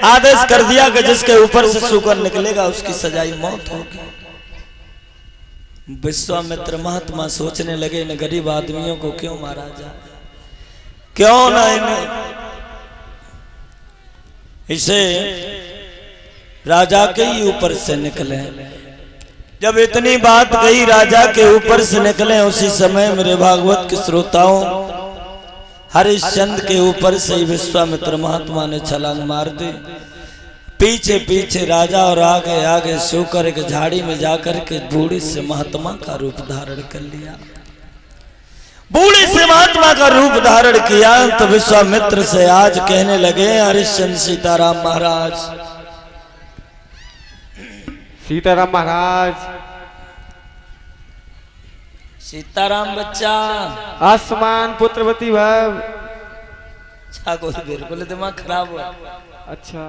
आदेश कर दिया कि जिसके ऊपर से शुकर निकलेगा उसकी सजाई मौत होगी। विश्वामित्र महात्मा सोचने लगे इन गरीब आदमियों को क्यों मारा जाए, क्यों ना इसे राजा के ही ऊपर से निकले। जब इतनी बात कही राजा के ऊपर से निकले, उसी समय मेरे भागवत के श्रोताओं हरिश्चंद्र के ऊपर से विश्वामित्र महात्मा ने छलांग मार दी। पीछे पीछे राजा और आगे आगे शुकर एक झाड़ी में जाकर के बूढ़ी से महात्मा का रूप धारण कर लिया। बूढ़ी से महात्मा का रूप धारण किया तो विश्वामित्र से आज कहने लगे हरिश्चंद्र सीताराम महाराज, सीताराम महाराज, सीताराम बच्चा, आसमान पुत्रवती भव। बिल्कुल दिमाग खराब हुआ। अच्छा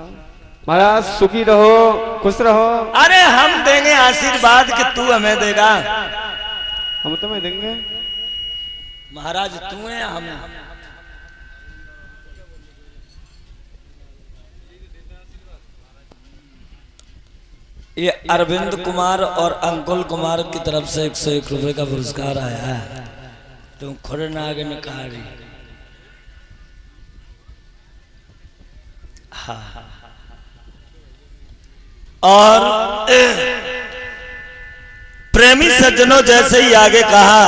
महाराज सुखी रहो, खुश रहो। अरे हम देंगे आशीर्वाद कि तू हमें देगा। हम तुम्हें देंगे महाराज, तू है हम। ये अरविंद कुमार और अंकुल कुमार की तरफ से 101 रुपए का पुरस्कार आया है। तुम खुरनाग निकारी। हाँ, और प्रेमी सज्जनों जैसे ही आगे कहा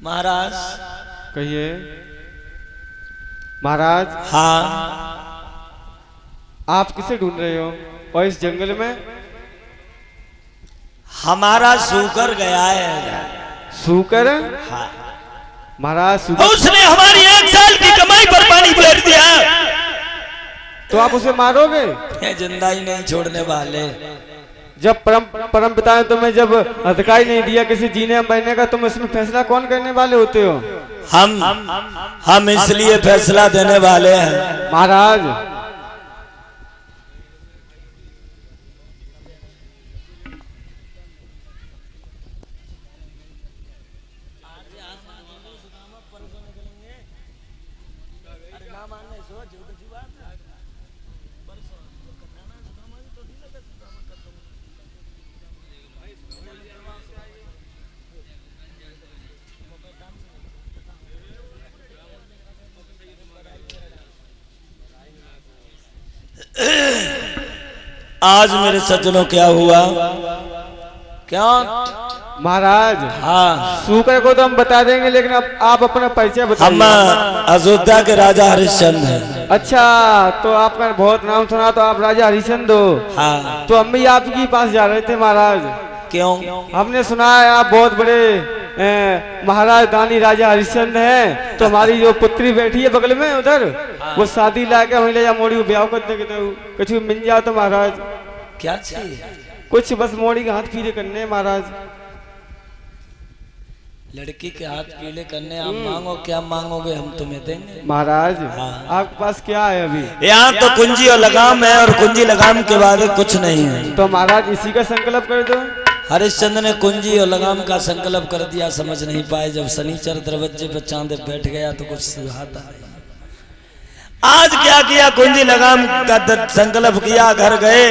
महाराज। कहिए महाराज। हाँ, आप किसे ढूंढ रहे हो और इस जंगल में? हमारा सूकर गया है। सूकर? हाँ महाराज सूकर। उसने हमारी 1 साल की कमाई पर पानी फेर दिया। तो आप उसे मारोगे? जिंदा ही नहीं छोड़ने वाले। जब परम पिता ने तुम्हें जब अधिकार नहीं दिया किसी जीने मरने का, तुम इसमें फैसला कौन करने वाले होते हो? हम इसलिए फैसला देने वाले हैं महाराज। आज मेरे सज्जनों क्या हुआ? क्या महाराज? हाँ, सूकर को तो हम बता देंगे, लेकिन अब आप अपना परिचय बताइए। हम अयोध्या के राजा हरिश्चंद्र हैं। अच्छा, तो आपका बहुत नाम सुना, तो आप राजा हरिश्चंद्र हो? हाँ। तो हम भी आपके पास जा रहे थे महाराज। क्यों? हमने सुना है आप बहुत बड़े महाराज दानी राजा हरिश्चंद्र हैं। तो हमारी जो पुत्री बैठी है बगल में उधर, वो शादी ला के ले जा मोड़ी ब्याह कर दे, कुछ मिल जाओ तो महाराज। क्या चाहिए? कुछ बस मोड़ी के हाथ पीले करने महाराज। लड़की के हाथ पीले करने आप मांगो, क्या मांगोगे हम तुम्हें देंगे महाराज। हाँ। आपके पास क्या है अभी? यहाँ तो कुंजी और लगाम है, और कुंजी लगाम के बाद कुछ नहीं है। तो महाराज इसी का संकल्प कर दो। हरिश्चंद्र ने कुंजी और लगाम का संकल्प कर दिया। समझ नहीं पाए, जब शनिचर दरवाजे पर चांद बैठ गया तो कुछ सुहाता नहीं। आज क्या किया? कुंजी लगाम का संकल्प किया, घर गए,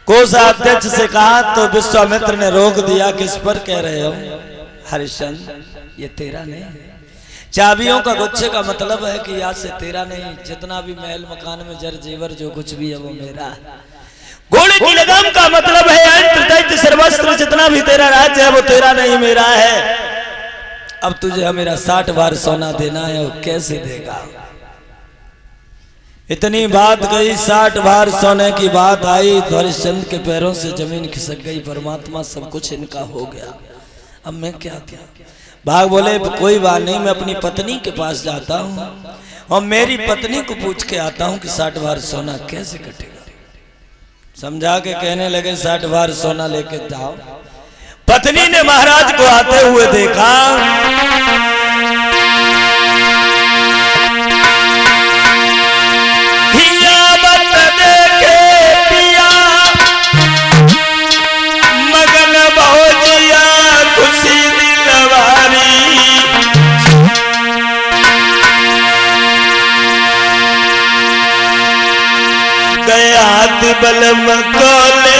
कोषाध्यक्ष से कहा तो विश्वामित्र ने रोक दिया। किस पर कह रहे हो हरिश्चंद्र? ये तेरा नहीं है। चाबियों का गुच्छे का मतलब है कि आज से तेरा नहीं, जितना भी महल मकान में जर जेवर जो कुछ भी है वो मेरा है। घोड़े की लगाम का मतलब है अंत दैत्य सर्वस्त्र, जितना भी तेरा राज्य है वो तेरा नहीं मेरा है। अब तुझे मेरा 60 बार सोना देना है, वो कैसे देगा? इतनी बात गई, 60 बार सोने की बात आई तो हरिश्चंद्र के पैरों से जमीन खिसक गई। परमात्मा सब कुछ इनका हो गया, अब मैं क्या किया? भाग बोले कोई बात नहीं, मैं अपनी पत्नी के पास जाता हूँ और मेरी पत्नी को पूछ के आता हूँ कि 60 बार सोना कैसे कटेगा। समझा के कहने लगे 60 बार सोना लेके जाओ। पत्नी ने महाराज को आते हुए देखा, मगन बहुजिया खुशी दिलवारी। गए हाथ बलम को ले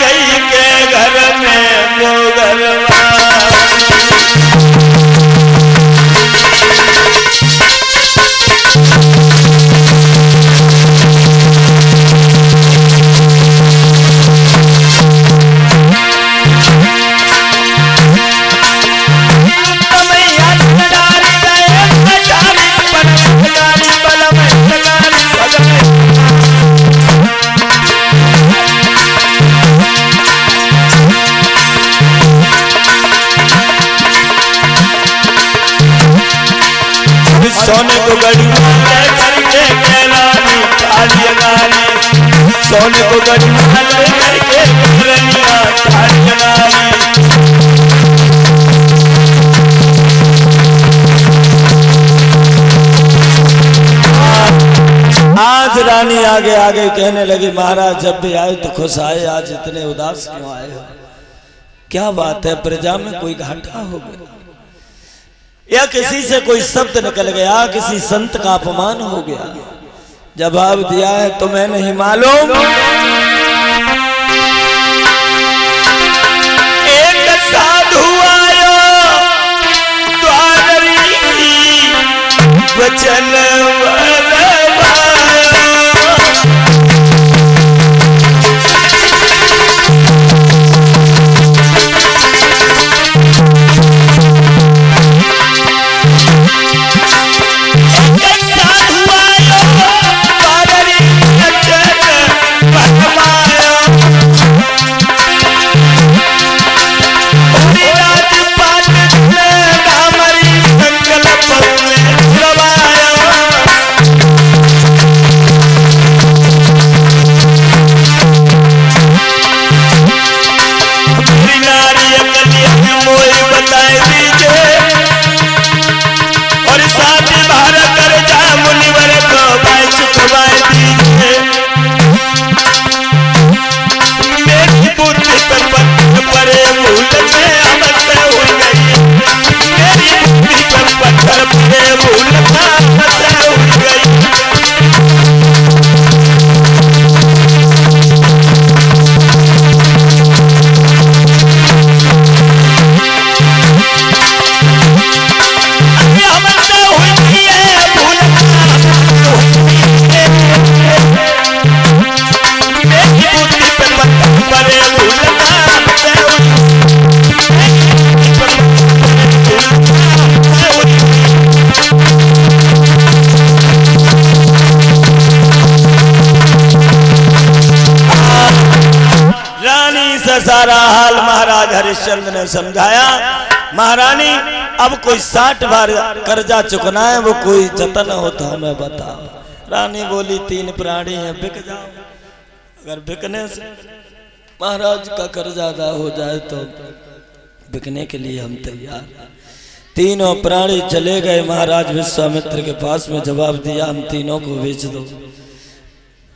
गई के घर में मोगरवा। सोने को गढ़िया करके रानी तालियां गाने, सोने को गढ़िया करके रनिया तालियां गाने। आज रानी आगे आगे कहने लगी, महाराज जब भी आए तो खुश आए, आज इतने उदास क्यों आए हो? क्या बात है, प्रजा में कोई घाटा हो गया या किसी से कोई शब्द निकल गया, किसी संत का अपमान हो गया? जवाब दिया है तुम्हें नहीं मालूम, एक साधु आयो द्वारी वचन सारा हाल महाराज हरिश्चंद्र ने समझाया। महारानी अब कोई 60 बार कर्जा चुकना है, वो कोई जतन हो तो हमें बताओ। रानी बोली 3 प्राणी हैं, बिक जाओ। अगर बिकने से महाराज का कर्जा अदा हो जाए तो बिकने के लिए हम तैयार। तीनों प्राणी चले गए महाराज विश्वामित्र के पास में, जवाब दिया हम तीनों को बेच दो।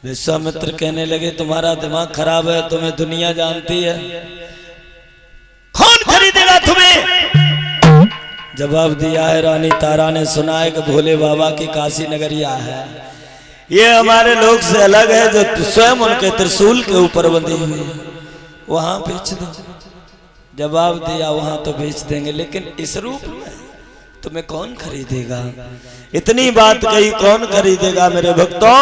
विश्वामित्र कहने लगे तुम्हारा दिमाग खराब है, तुम्हें दुनिया जानती है, कौन खरीदेगा तुम्हें? जवाब दिया है रानी तारा ने सुना है कि भोले बाबा की काशी नगरिया है, ये हमारे लोग से अलग है जो स्वयं उनके त्रिशूल के ऊपर बंधी हुई है, वहां बेच दो। जवाब दिया वहां तो बेच देंगे, लेकिन इस रूप में तुम्हें कौन खरीदेगा? इतनी बात कही, कौन खरीदेगा मेरे भक्तों?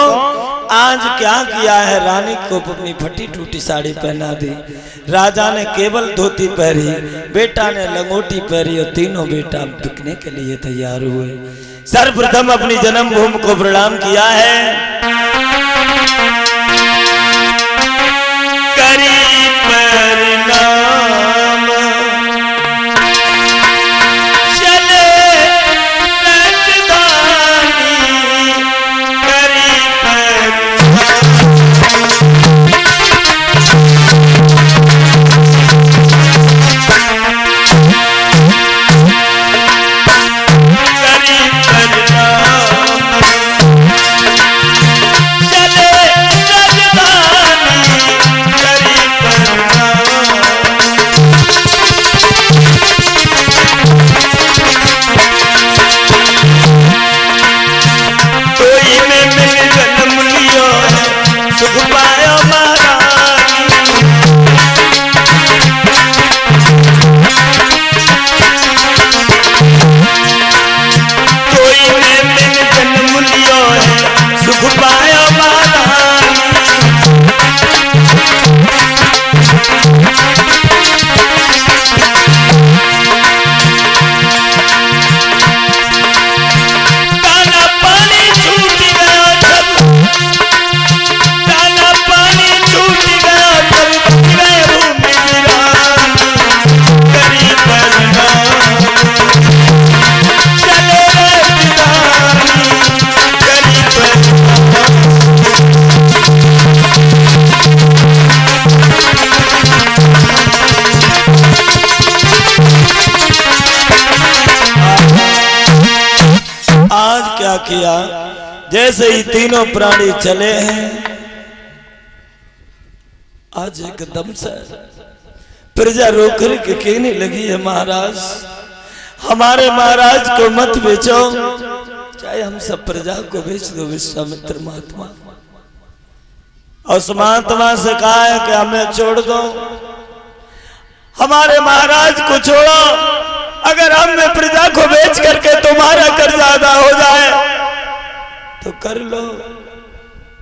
आज क्या किया है, रानी को अपनी फटी टूटी साड़ी पहना दी, राजा ने केवल धोती पहनी, बेटा ने लंगोटी पहनी और तीनों बेटा बिकने के लिए तैयार हुए। सर्वप्रथम अपनी जन्मभूमि को प्रणाम किया है, करी प्रणाम, चले रजदानी, करी सुख पायो महारानी। कोई ने बिन जन्म लियो है सुख पायो महारानी। दाना पानी छूट गया जब, दाना पानी छूट गया जब बच गए भूमि वीरानी। गरीब चले गए पितानी, गरीब आज क्या किया, जैसे ही तीनों प्राणी चले हैं, आज एकदम से प्रजा रोकर के कहने लगी है, महाराज हमारे महाराज को मत बेचो, चाहे हम सब प्रजा को बेच दो। विश्वामित्र महात्मा उस महात्मा से कहा है कि हमें छोड़ दो, हमारे महाराज को छोड़ो। अगर हमने प्रजा को बेच करके तुम्हारा कर्जा अदा हो जाए तो कर लो,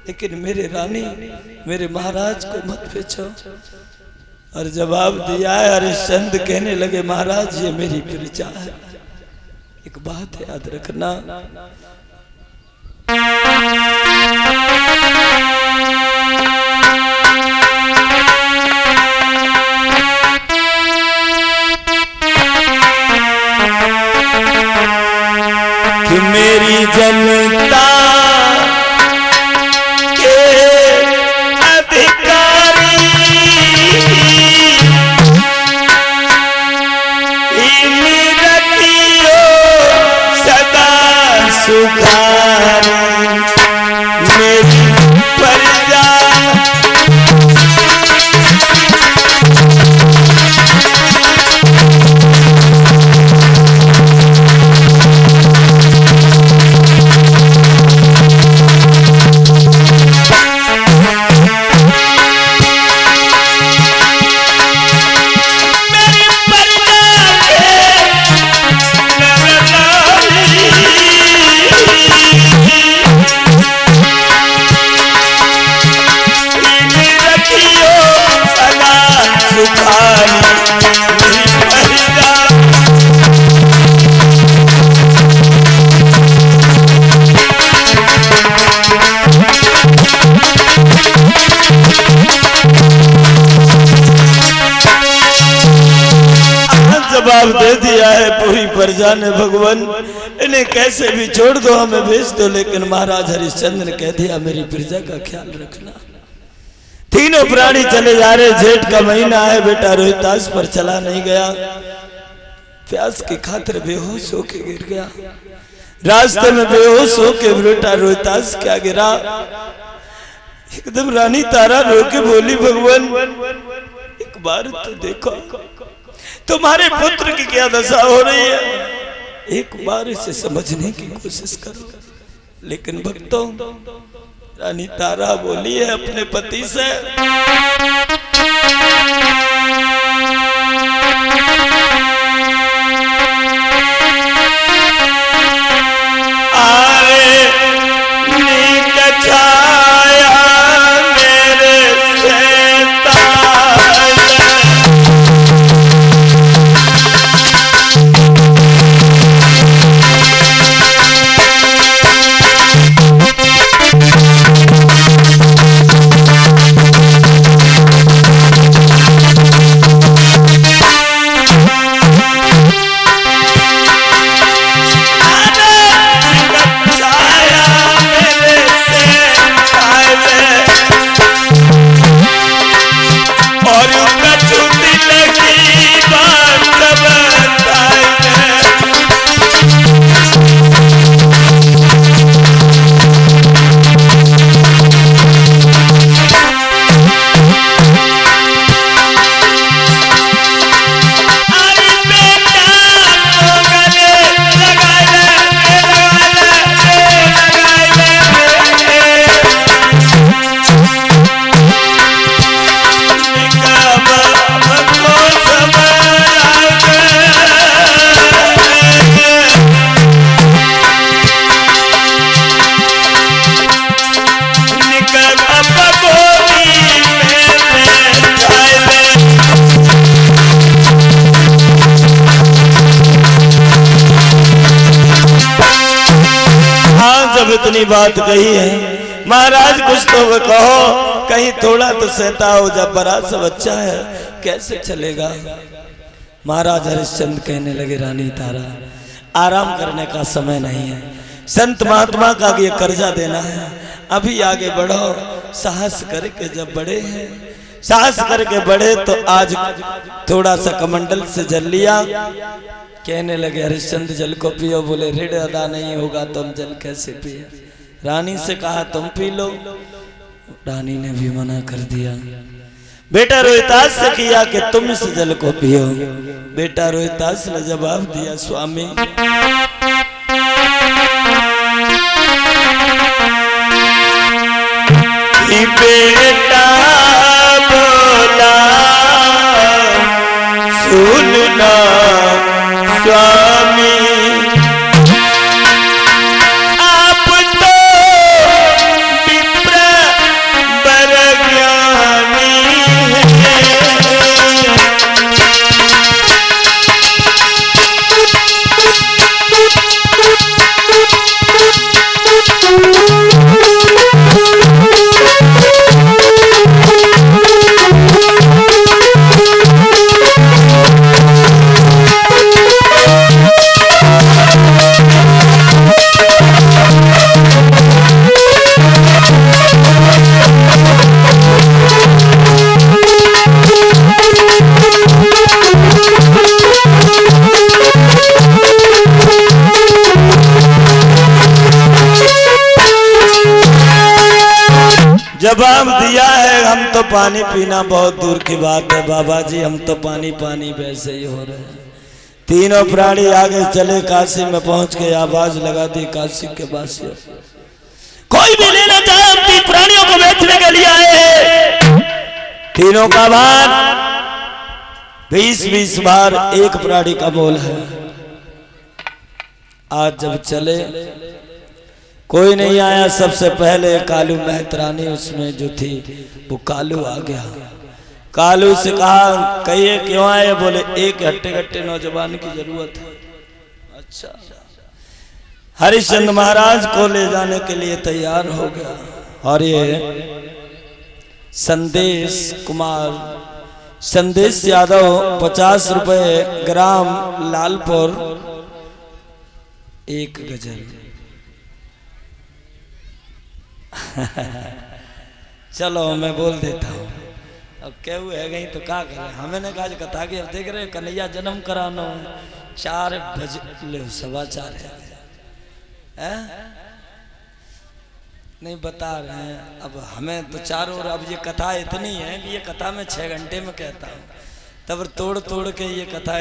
लेकिन मेरे रानी मेरे महाराज को मत बेचो। और जवाब दिया है हरिश्चंद्र, कहने लगे महाराज ये मेरी प्रजा है, एक बात याद रखना, कि मेरी जनता के अधिकारी रखियो सदा सुखारी। मेरी प्रजा जवाब दे दिया है पूरी प्रजा ने, भगवान इन्हें कैसे भी छोड़ दो, हमें भेज दो, लेकिन महाराज हरिश्चंद्र ने कह दिया मेरी प्रजा का ख्याल रखना। तीनों प्राणी चले जा रहे, जेठ का महीना है, बेटा रोहितास पर चला नहीं गया, प्यास की खातिर बेहोश होके गिर गया। रास्ते में बेहोश होके बेटा रोहितास क्या गिरा, एकदम रानी तारा रो के बोली भगवान एक बार तो देखो तुम्हारे पुत्र की क्या दशा हो रही है, एक बार इसे समझने की कोशिश करो। लेकिन भक्तों रानी तारा बोली है अपने पति से, आरे नीक छाया मेरे आज जब इतनी बात कही है महाराज कुछ तो वो कहो, कहीं थोड़ा तो सहता हो, जब बड़ा सा बच्चा है कैसे चलेगा। महाराज हरिश्चंद्र कहने लगे रानी तारा आराम करने का समय नहीं है, संत महात्मा का ये कर्जा देना है, अभी आगे बढ़ो, साहस करके जब बड़े हैं, साहस करके बढ़े तो आज थोड़ा सा कमंडल से जल लिया। कहने लगे हरिश्चंद्र जल को पियो, बोले ऋण अदा नहीं होगा तो हम जल कैसे पिए। रानी से कहा तुम पी लो, रानी ने भी मना कर दिया। बेटा रोहितास से किया कि तुम इस जल को पियो। बेटा रोहितास ने जवाब दिया स्वामी बेटा बोला सुनना स्वामी, आप तो विप्र बर ज्ञानी जवाब दिया है। हम तो पानी पीना बहुत दूर की बात है बाबा जी, हम तो पानी पानी वैसे ही हो रहे हैं। तीनों प्राणी आगे चले, काशी में पहुंच के आवाज लगा दी काशी के वासियों, कोई भी लेना चाहे हम 3 प्राणियों को बेचने के लिए आए हैं। तीनों का भार 20-20 बार एक प्राणी का मोल है। आज जब चले कोई नहीं आया, सबसे पहले कालू मेहतरानी उसमें जो थी वो कालू आ गया। कालू से कहा कहिए क्यों आए, बोले एक हट्टे नौजवान की जरूरत है। अच्छा, हरिश्चंद्र महाराज को ले जाने के लिए तैयार हो गया। और ये संदेश कुमार संदेश यादव 50 रुपए ग्राम लालपुर 1 गजल। चलो मैं बोल देता हूँ, अब क्या हुआ है गई तो क्या करें। हमें ने कहा कथा की अब देख रहे कन्हैया जन्म कराना 4 बजे 4:15 है नहीं बता रहे हैं। अब हमें तो 4 और अब ये कथा इतनी है कि ये कथा मैं 6 घंटे में कहता हूँ, तब तोड़ के ये कथा है।